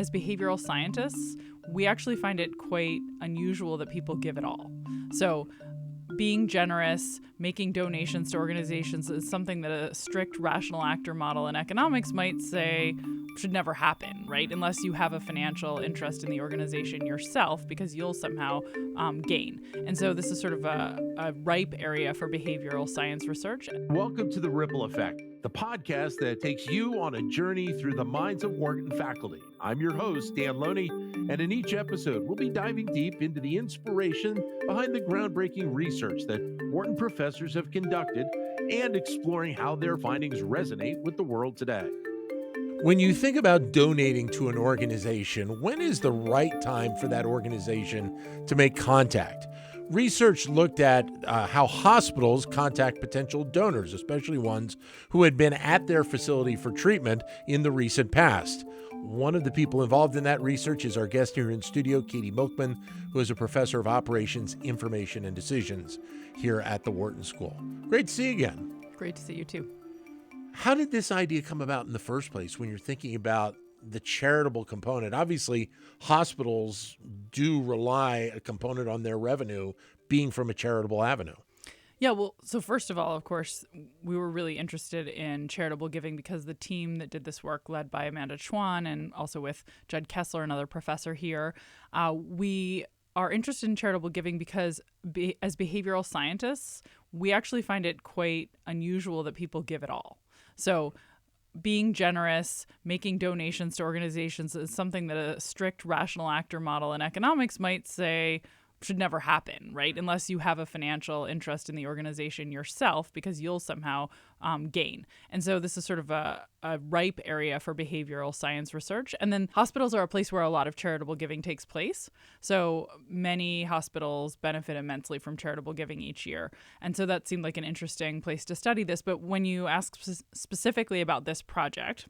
as behavioral scientists, we actually find it quite unusual that people give at all. So being generous, making donations to organizations is something that a strict rational actor model in economics might say should never happen, right? Unless you have a financial interest in the organization yourself, because you'll somehow gain. And so this is sort of a ripe area for behavioral science research. Welcome to The Ripple Effect, the podcast that takes you on a journey through the minds of Wharton faculty. I'm your host, Dan Loney, and in each episode, we'll be diving deep into the inspiration behind the groundbreaking research that Wharton professors have conducted and exploring how their findings resonate with the world today. When you think about donating to an organization, when is the right time for that organization to make contact? Research looked at how hospitals contact potential donors, especially ones who had been at their facility for treatment in the recent past. One of the people involved in that research is our guest here in studio, Katy Milkman, who is a professor of operations, information, and decisions here at the Wharton School. Great to see you again. Great to see you too. How did this idea come about in the first place when you're thinking about the charitable component? Obviously, hospitals do rely a component on their revenue being from a charitable avenue. Yeah, well, so first of all, of course, we were really interested in charitable giving because the team that did this work, led by Amanda Schwann and also with Judd Kessler, another professor here, we are interested in charitable giving because as behavioral scientists, we actually find it quite unusual that people give at all. So being generous, making donations to organizations is something that a strict rational actor model in economics might say should never happen, right? Unless you have a financial interest in the organization yourself, because you'll somehow gain. And so this is sort of a ripe area for behavioral science research. And then hospitals are a place where a lot of charitable giving takes place. So many hospitals benefit immensely from charitable giving each year. And so that seemed like an interesting place to study this. But when you ask specifically about this project,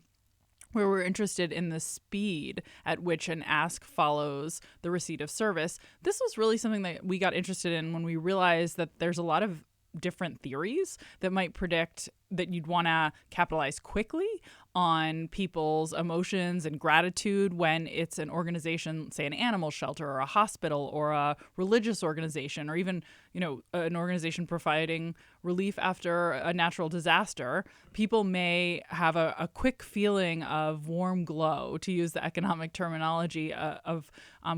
where we're interested in the speed at which an ask follows the receipt of service, this was really something that we got interested in when we realized that there's a lot of different theories that might predict that you'd want to capitalize quickly on people's emotions and gratitude when it's an organization, say an animal shelter or a hospital or a religious organization, or even, an organization providing relief after a natural disaster. People may have a quick feeling of warm glow, to use the economic terminology, of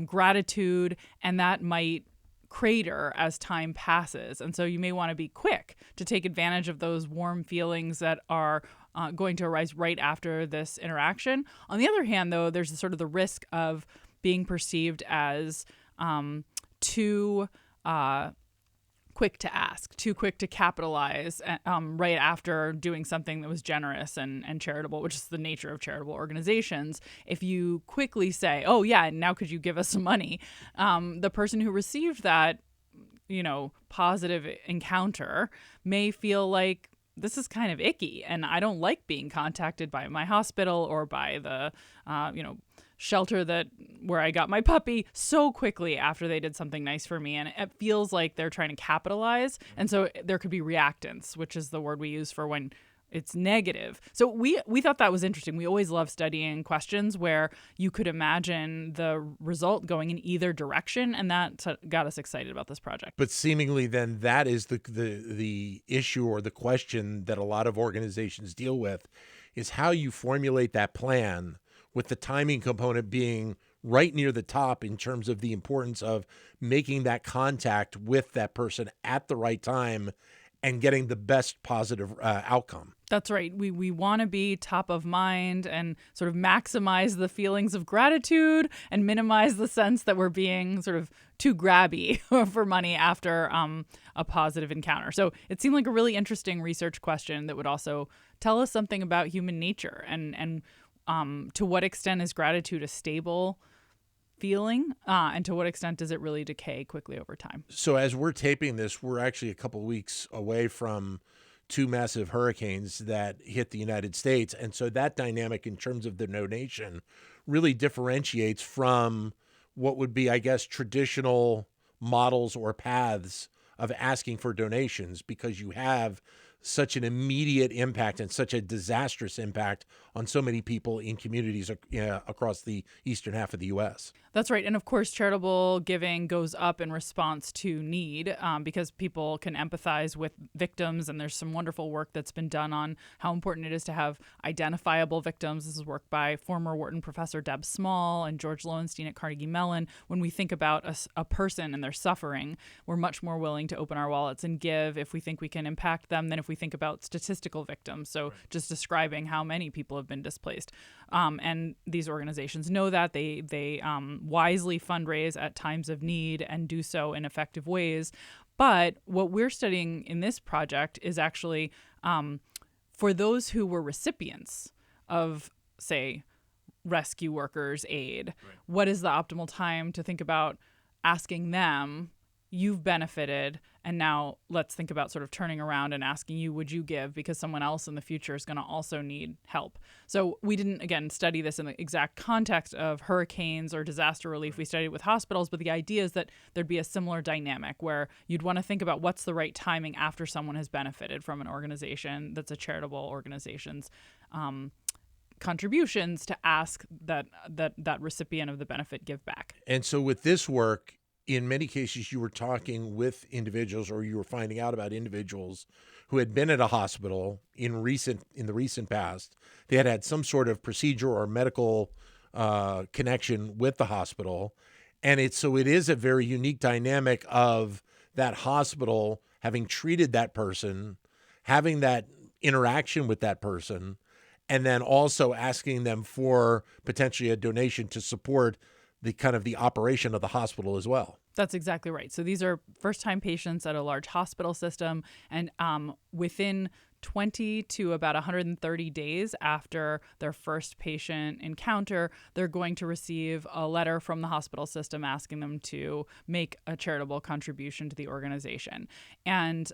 gratitude, and that might crater as time passes. And so you may want to be quick to take advantage of those warm feelings that are going to arise right after this interaction. On the other hand, though, there's sort of the risk of being perceived as too quick to ask, too quick to capitalize right after doing something that was generous and charitable, which is the nature of charitable organizations. If you quickly say, oh yeah, now could you give us some money? The person who received that, positive encounter may feel like, this is kind of icky, and I don't like being contacted by my hospital or by the, shelter where I got my puppy so quickly after they did something nice for me. And it feels like they're trying to capitalize. And so there could be reactance, which is the word we use for when it's negative. So we thought that was interesting. We always love studying questions where you could imagine the result going in either direction, and that got us excited about this project. But seemingly then that is the issue or the question that a lot of organizations deal with, is how you formulate that plan, with the timing component being right near the top in terms of the importance of making that contact with that person at the right time and getting the best positive outcome. That's right. We want to be top of mind and sort of maximize the feelings of gratitude and minimize the sense that we're being sort of too grabby for money after a positive encounter. So it seemed like a really interesting research question that would also tell us something about human nature and to what extent is gratitude a stable feeling, and to what extent does it really decay quickly over time? So as we're taping this, we're actually a couple of weeks away from two massive hurricanes that hit the United States. And so that dynamic in terms of the donation really differentiates from what would be, I guess, traditional models or paths of asking for donations, because you have such an immediate impact and such a disastrous impact on so many people in communities across the eastern half of the U.S. That's right. And of course, charitable giving goes up in response to need because people can empathize with victims. And there's some wonderful work that's been done on how important it is to have identifiable victims. This is work by former Wharton professor Deb Small and George Lowenstein at Carnegie Mellon. When we think about a person and their suffering, we're much more willing to open our wallets and give if we think we can impact them than if we think about statistical victims. So just describing how many people have been displaced. And these organizations know that. They wisely fundraise at times of need and do so in effective ways. But what we're studying in this project is actually for those who were recipients of, say, rescue workers' aid, what is the optimal time to think about asking them, you've benefited, and now let's think about sort of turning around and asking you, would you give? Because someone else in the future is going to also need help. So we didn't, again, study this in the exact context of hurricanes or disaster relief. We studied it with hospitals, but the idea is that there'd be a similar dynamic where you'd want to think about what's the right timing after someone has benefited from an organization that's a charitable organization's contributions to ask that recipient of the benefit give back. And so with this work, in many cases, you were talking with individuals, or you were finding out about individuals who had been at a hospital in the recent past. They had had some sort of procedure or medical connection with the hospital, and it is a very unique dynamic of that hospital having treated that person, having that interaction with that person, and then also asking them for potentially a donation to support the operation of the hospital as well. That's exactly right. So these are first-time patients at a large hospital system, and within 20 to about 130 days after their first patient encounter, they're going to receive a letter from the hospital system asking them to make a charitable contribution to the organization. And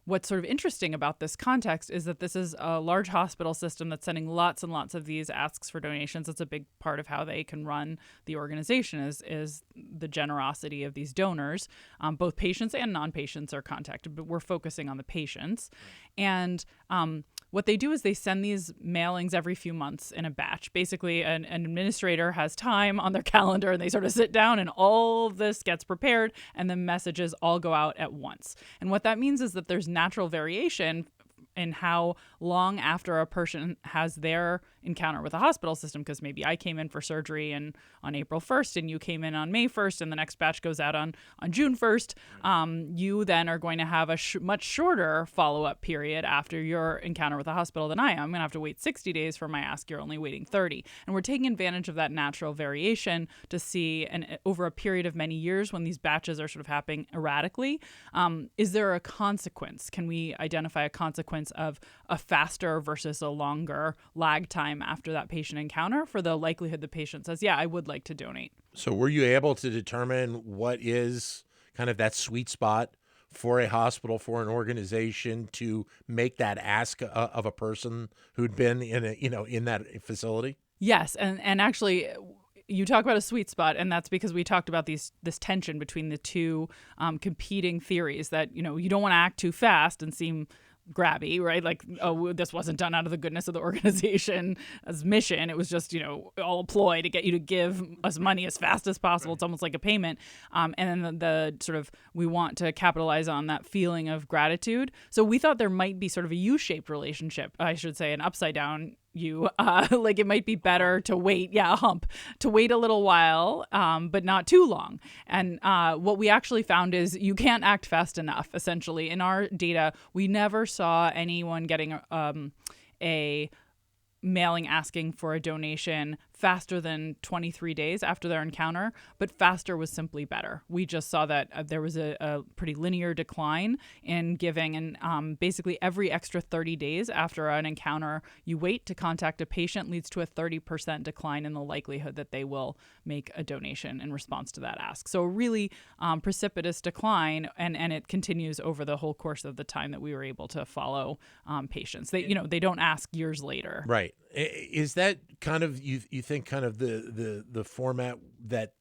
what's sort of interesting about this context is that this is a large hospital system that's sending lots and lots of these asks for donations. It's a big part of how they can run the organization is the generosity of these donors. Both patients and non-patients are contacted, but we're focusing on the patients. And what they do is they send these mailings every few months in a batch. Basically, an administrator has time on their calendar and they sort of sit down and all of this gets prepared and the messages all go out at once. And what that means is that there's natural variation in how long after a person has their encounter with a hospital system, because maybe I came in for surgery on April 1st and you came in on May 1st and the next batch goes out on June 1st. You then are going to have a much shorter follow-up period after your encounter with a hospital than I am. I'm going to have to wait 60 days for my ask. You're only waiting 30. And we're taking advantage of that natural variation to see, and over a period of many years when these batches are sort of happening erratically, is there a consequence? Can we identify a consequence of a faster versus a longer lag time after that patient encounter for the likelihood the patient says, yeah, I would like to donate. So were you able to determine what is kind of that sweet spot for a hospital, for an organization to make that ask of a person who'd been in that facility? Yes. And actually, you talk about a sweet spot, and that's because we talked about this tension between the two competing theories that, you don't want to act too fast and seem grabby, right? Like, oh, this wasn't done out of the goodness of the organization's mission. It was just, all a ploy to get you to give us money as fast as possible. Right. It's almost like a payment. And then the sort of, we want to capitalize on that feeling of gratitude. So we thought there might be sort of a U-shaped relationship, I should say, an upside down like it might be better to wait, to wait a little while, but not too long. And what we actually found is you can't act fast enough, essentially. In our data, we never saw anyone getting a mailing asking for a donation faster than 23 days after their encounter, but faster was simply better. We just saw that there was a pretty linear decline in giving, and basically every extra 30 days after an encounter you wait to contact a patient leads to a 30% decline in the likelihood that they will make a donation in response to that ask. So a really precipitous decline, and it continues over the whole course of the time that we were able to follow patients. They don't ask years later. Right. Is that kind of, you think kind of the format that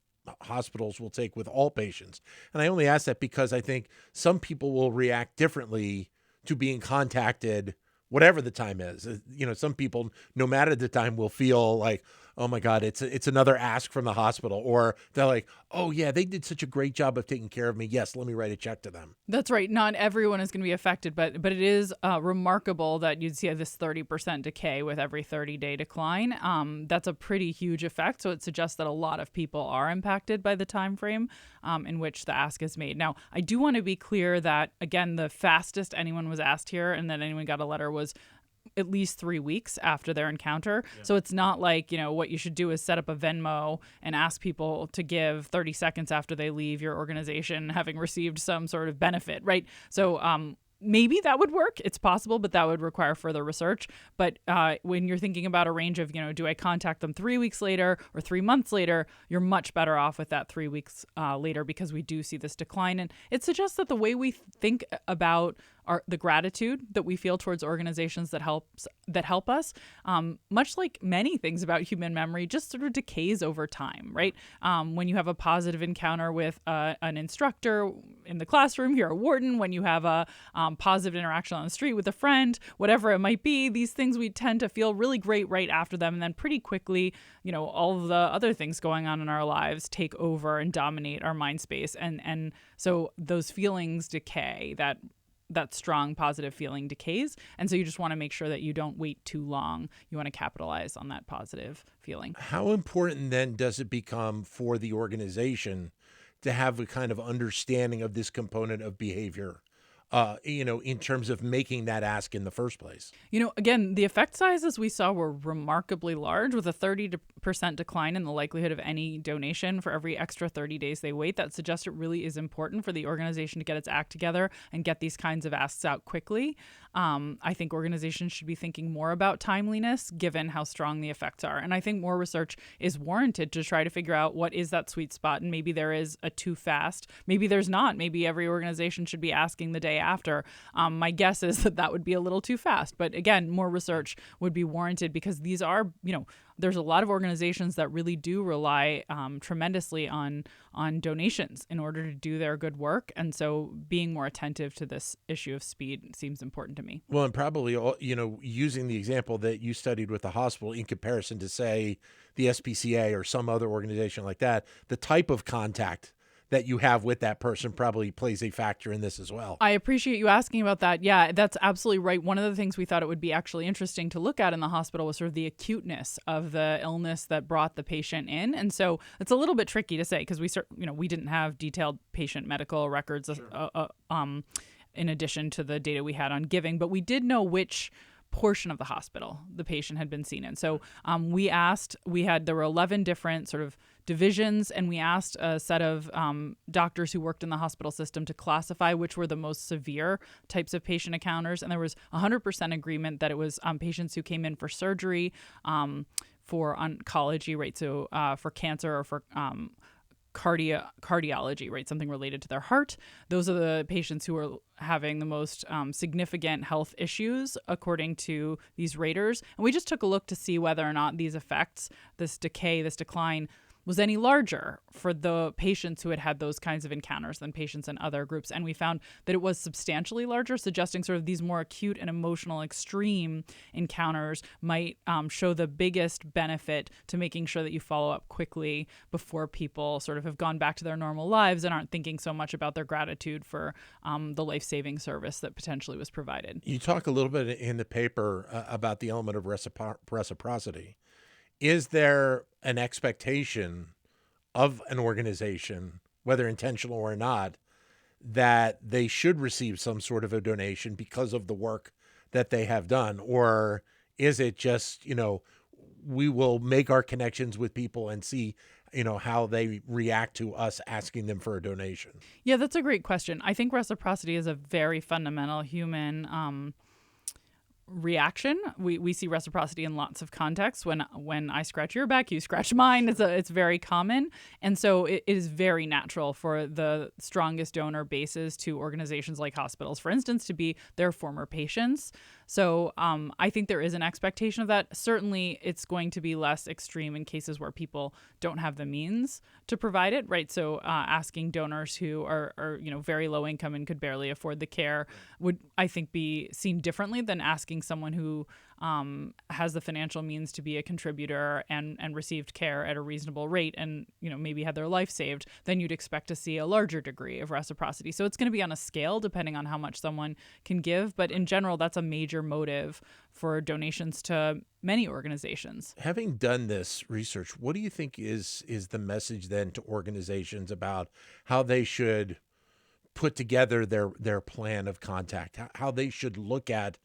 hospitals will take with all patients? And I only ask that because I think some people will react differently to being contacted, whatever the time is. Some people, no matter the time, will feel like, oh my God, it's another ask from the hospital, or they're like, oh yeah, they did such a great job of taking care of me. Yes, let me write a check to them. That's right. Not everyone is going to be affected, but it is remarkable that you'd see this 30% decay with every 30-day decline. That's a pretty huge effect. So it suggests that a lot of people are impacted by the time frame in which the ask is made. Now, I do want to be clear that, again, the fastest anyone was asked here and that anyone got a letter was at least 3 weeks after their encounter. Yeah. So it's not like, what you should do is set up a Venmo and ask people to give 30 seconds after they leave your organization, having received some sort of benefit, right? So maybe that would work. It's possible, but that would require further research. But when you're thinking about a range of, do I contact them 3 weeks later or 3 months later, you're much better off with that 3 weeks later, because we do see this decline. And it suggests that the way we think about the gratitude that we feel towards organizations that help us, much like many things about human memory, just sort of decays over time, right? When you have a positive encounter with an instructor in the classroom here at Wharton, when you have a positive interaction on the street with a friend, whatever it might be, these things we tend to feel really great right after them, and then pretty quickly, all of the other things going on in our lives take over and dominate our mind space, and so those feelings decay. That strong positive feeling decays. And so you just want to make sure that you don't wait too long. You want to capitalize on that positive feeling. How important then does it become for the organization to have a kind of understanding of this component of behavior, in terms of making that ask in the first place? Again, the effect sizes we saw were remarkably large, with a 30% decline in the likelihood of any donation for every extra 30 days they wait. That suggests it really is important for the organization to get its act together and get these kinds of asks out quickly. I think organizations should be thinking more about timeliness, given how strong the effects are. And I think more research is warranted to try to figure out what is that sweet spot. And maybe there is a too fast. Maybe there's not. Maybe every organization should be asking the day after. My guess is that would be a little too fast. But again, more research would be warranted, because these are, there's a lot of organizations that really do rely tremendously on donations in order to do their good work. And so being more attentive to this issue of speed seems important to me. Well, and probably, using the example that you studied with the hospital in comparison to, say, the SPCA or some other organization like that, the type of contact that you have with that person probably plays a factor in this as well. I appreciate you asking about that. Yeah, that's absolutely right. One of the things we thought it would be actually interesting to look at in the hospital was sort of the acuteness of the illness that brought the patient in. And so it's a little bit tricky to say, because we didn't have detailed patient medical records in addition to the data we had on giving, but we did know which portion of the hospital the patient had been seen in. So there were 11 different sort of divisions, and we asked a set of doctors who worked in the hospital system to classify which were the most severe types of patient encounters. And there was 100% agreement that it was patients who came in for surgery, for oncology, right? So for cancer or for cardiology, right? Something related to their heart. Those are the patients who are having the most significant health issues, according to these raters. And we just took a look to see whether or not these effects, this decay, this decline, was any larger for the patients who had those kinds of encounters than patients in other groups. And we found that it was substantially larger, suggesting sort of these more acute and emotional extreme encounters might show the biggest benefit to making sure that you follow up quickly before people sort of have gone back to their normal lives and aren't thinking so much about their gratitude for the life-saving service that potentially was provided. You talk a little bit in the paper about the element of reciprocity. Is there an expectation of an organization, whether intentional or not, that they should receive some sort of a donation because of the work that they have done? Or is it just, we will make our connections with people and see, how they react to us asking them for a donation? Yeah, that's a great question. I think reciprocity is a very fundamental human reaction. We see reciprocity in lots of contexts. When I scratch your back, you scratch mine. It's very common. And so it is very natural for the strongest donor bases to organizations like hospitals, for instance, to be their former patients. So I think there is an expectation of that. Certainly, it's going to be less extreme in cases where people don't have the means to provide it, right? So asking donors who are very low income and could barely afford the care would, I think, be seen differently than asking someone who has the financial means to be a contributor and received care at a reasonable rate and maybe had their life saved. Then you'd expect to see a larger degree of reciprocity. So it's going to be on a scale depending on how much someone can give. But in general, that's a major motive for donations to many organizations. Having done this research, what do you think is the message then to organizations about how they should put together their plan of contact, how they should look at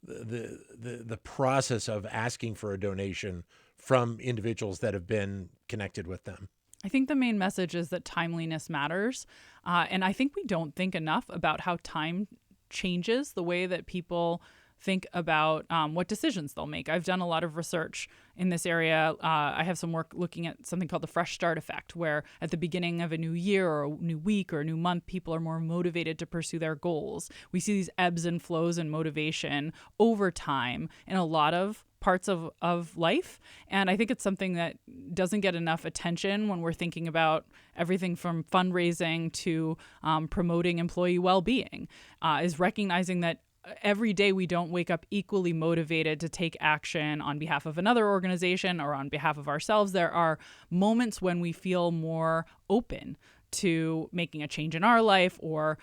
the process of asking for a donation from individuals that have been connected with them? I think the main message is that timeliness matters. And I think we don't think enough about how time changes the way that people think about what decisions they'll make. I've done a lot of research in this area. I have some work looking at something called the fresh start effect, where at the beginning of a new year or a new week or a new month, people are more motivated to pursue their goals. We see these ebbs and flows in motivation over time in a lot of parts of life. And I think it's something that doesn't get enough attention when we're thinking about everything from fundraising to promoting employee well-being, is recognizing that every day we don't wake up equally motivated to take action on behalf of another organization or on behalf of ourselves. There are moments when we feel more open to making a change in our life or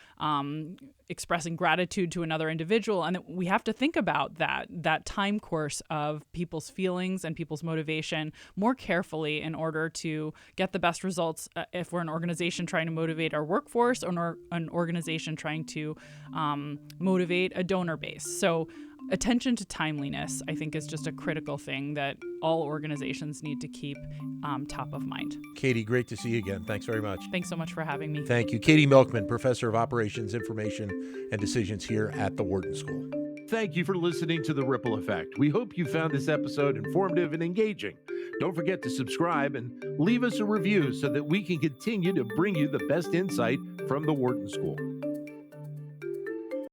expressing gratitude to another individual. And we have to think about that time course of people's feelings and people's motivation more carefully in order to get the best results if we're an organization trying to motivate our workforce or an organization trying to motivate a donor base. So attention to timeliness, I think, is just a critical thing that all organizations need to keep top of mind. Katy, great to see you again. Thanks very much. Thanks so much for having me. Thank you. Katy Milkman, Professor of Operations, Information, and Decisions here at the Wharton School. Thank you for listening to The Ripple Effect. We hope you found this episode informative and engaging. Don't forget to subscribe and leave us a review so that we can continue to bring you the best insight from the Wharton School.